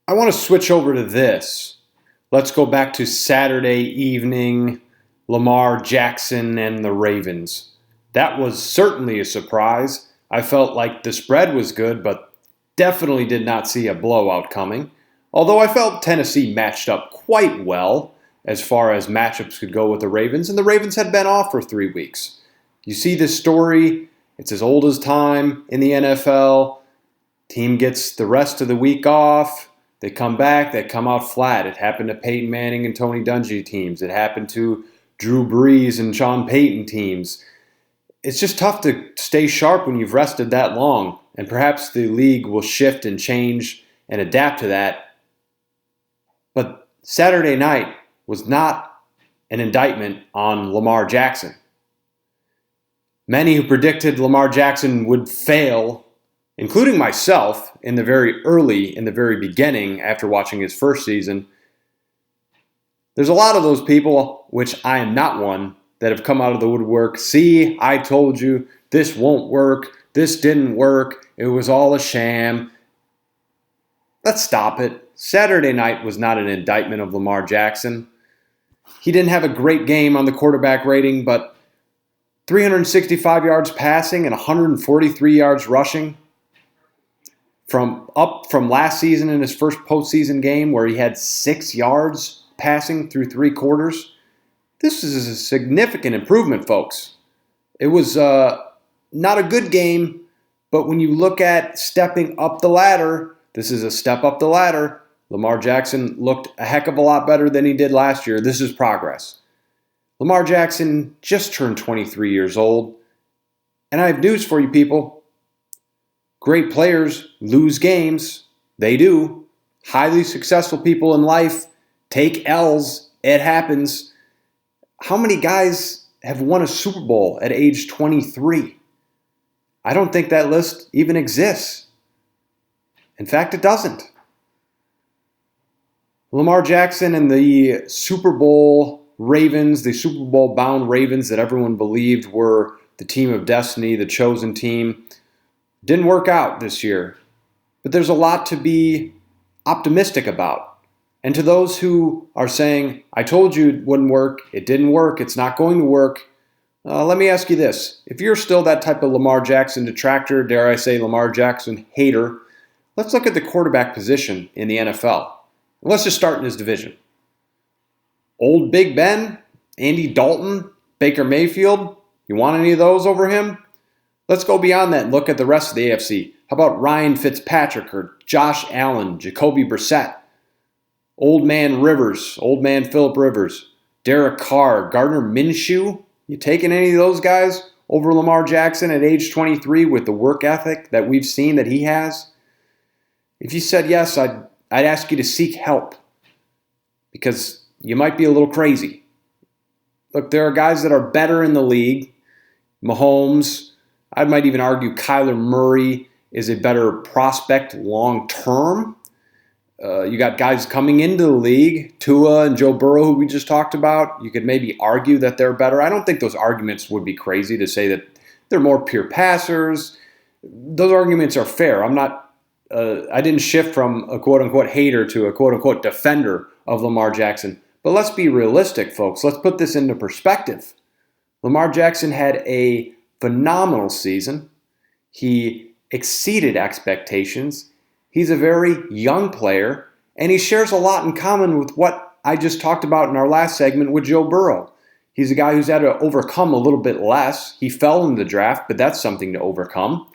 I want to switch over to this. Let's go back to Saturday evening, Lamar Jackson and the Ravens. That was certainly a surprise. I felt like the spread was good, but definitely did not see a blowout coming. Although I felt Tennessee matched up quite well as far as matchups could go with the Ravens, and the Ravens had been off for 3 weeks. You see this story, it's as old as time in the NFL. Team gets the rest of the week off. They come back, they come out flat. It happened to Peyton Manning and Tony Dungy teams. It happened to Drew Brees and Sean Payton teams. It's just tough to stay sharp when you've rested that long, and perhaps the league will shift and change and adapt to that. But Saturday night was not an indictment on Lamar Jackson. Many who predicted Lamar Jackson would fail, including myself, in the very beginning after watching his first season. There's a lot of those people, which I am not one, that have come out of the woodwork. See, I told you, this won't work, this didn't work, it was all a sham. Let's stop it. Saturday night was not an indictment of Lamar Jackson. He didn't have a great game on the quarterback rating, but 365 yards passing and 143 yards rushing. From last season in his first postseason game where he had 6 yards passing through 3 quarters. This is a significant improvement, folks. It was not a good game, but when you look at stepping up the ladder, this is a step up the ladder. Lamar Jackson looked a heck of a lot better than he did last year. This is progress. Lamar Jackson just turned 23 years old. And I have news for you people. Great players lose games. They do. Highly successful people in life take L's. It happens. How many guys have won a Super Bowl at age 23? I don't think that list even exists. In fact, it doesn't. Lamar Jackson and the Super Bowl Ravens, the Super Bowl bound Ravens that everyone believed were the team of destiny, the chosen team, didn't work out this year. But there's a lot to be optimistic about. And to those who are saying, I told you it wouldn't work, it didn't work, it's not going to work, let me ask you this. If you're still that type of Lamar Jackson detractor, dare I say Lamar Jackson hater, let's look at the quarterback position in the NFL. Let's just start in his division. Old Big Ben, Andy Dalton, Baker Mayfield, you want any of those over him? Let's go beyond that and look at the rest of the AFC. How about Ryan Fitzpatrick or Josh Allen, Jacoby Brissett, Old Man Rivers, Old Man Phillip Rivers, Derek Carr, Gardner Minshew? You taking any of those guys over Lamar Jackson at age 23 with the work ethic that we've seen that he has? If you said yes, I'd ask you to seek help because you might be a little crazy. Look, there are guys that are better in the league. Mahomes, I might even argue Kyler Murray is a better prospect long term. You got guys coming into the league, Tua and Joe Burrow, who we just talked about. You could maybe argue that they're better. I don't think those arguments would be crazy to say that they're more pure passers. Those arguments are fair. I didn't shift from a quote-unquote hater to a quote-unquote defender of Lamar Jackson. But let's be realistic, folks. Let's put this into perspective. Lamar Jackson had a phenomenal season. He exceeded expectations. He's a very young player, and he shares a lot in common with what I just talked about in our last segment with Joe Burrow. He's a guy who's had to overcome a little bit less. He fell in the draft, but that's something to overcome.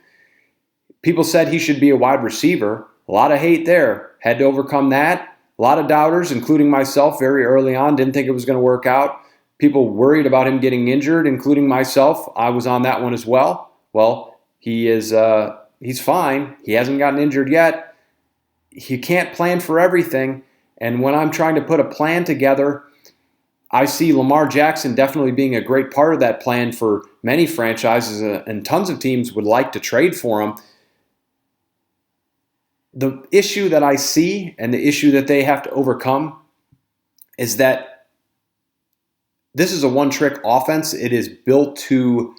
People said he should be a wide receiver. A lot of hate there. Had to overcome that. A lot of doubters, including myself, very early on, didn't think it was going to work out. People worried about him getting injured, including myself. I was on that one as well. Well, he's fine. He hasn't gotten injured yet. You can't plan for everything. And when I'm trying to put a plan together, I see Lamar Jackson definitely being a great part of that plan for many franchises, and tons of teams would like to trade for him. The issue that I see and the issue that they have to overcome is that this is a one-trick offense. It is built to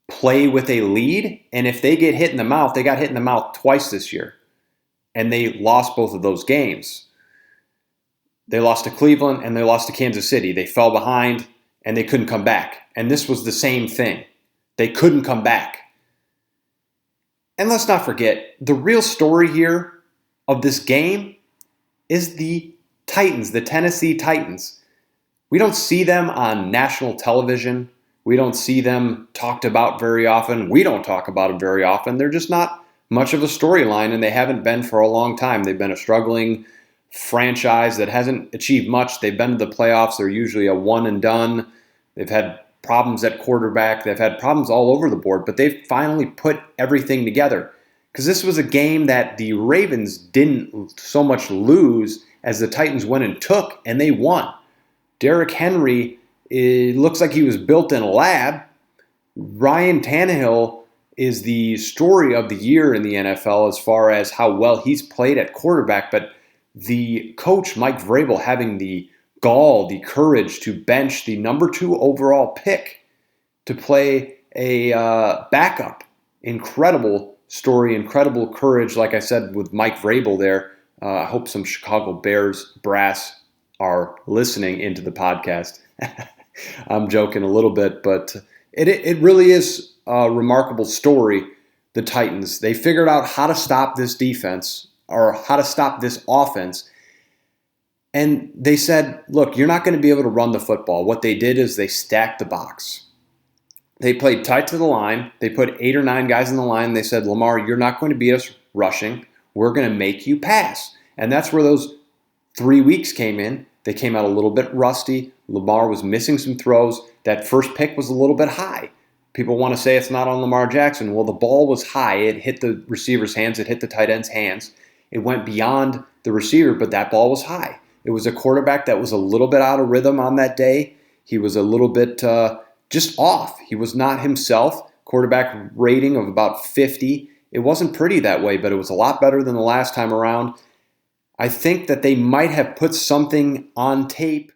play with a lead, and if they get hit in the mouth, they got hit in the mouth twice this year. and they lost both of those games. They lost to Cleveland and they lost to Kansas City. They fell behind and they couldn't come back. And this was the same thing. They couldn't come back. And let's not forget, the real story here of this game is the Titans, the Tennessee Titans. We don't see them on national television. We don't see them talked about very often. We don't talk about them very often. They're just not much of a storyline, and they haven't been for a long time. They've been a struggling franchise that hasn't achieved much. They've been to the playoffs. They're usually a one and done. They've had problems at quarterback. They've had problems all over the board, but they've finally put everything together. Because this was a game that the Ravens didn't so much lose as the Titans went and took, and they won. Derrick Henry, it looks like he was built in a lab. Ryan Tannehill is the story of the year in the NFL as far as how well he's played at quarterback, but the coach, Mike Vrabel, having the gall, the courage to bench the number 2 overall pick to play a backup. Incredible story, incredible courage, like I said, with Mike Vrabel there. I hope some Chicago Bears brass are listening into the podcast. I'm joking a little bit, but it really is a remarkable story, the Titans. They figured out how to stop this defense or how to stop this offense. And they said, look, you're not going to be able to run the football. What they did is they stacked the box. They played tight to the line. They put 8 or 9 guys in the line. They said, Lamar, you're not going to beat us rushing. We're going to make you pass. And that's where those 3 weeks came in. They came out a little bit rusty. Lamar was missing some throws. That first pick was a little bit high. People want to say it's not on Lamar Jackson. Well, the ball was high. It hit the receiver's hands. It hit the tight end's hands. It went beyond the receiver, but that ball was high. It was a quarterback that was a little bit out of rhythm on that day. He was a little bit just off. He was not himself. Quarterback rating of about 50. It wasn't pretty that way, but it was a lot better than the last time around. I think that they might have put something on tape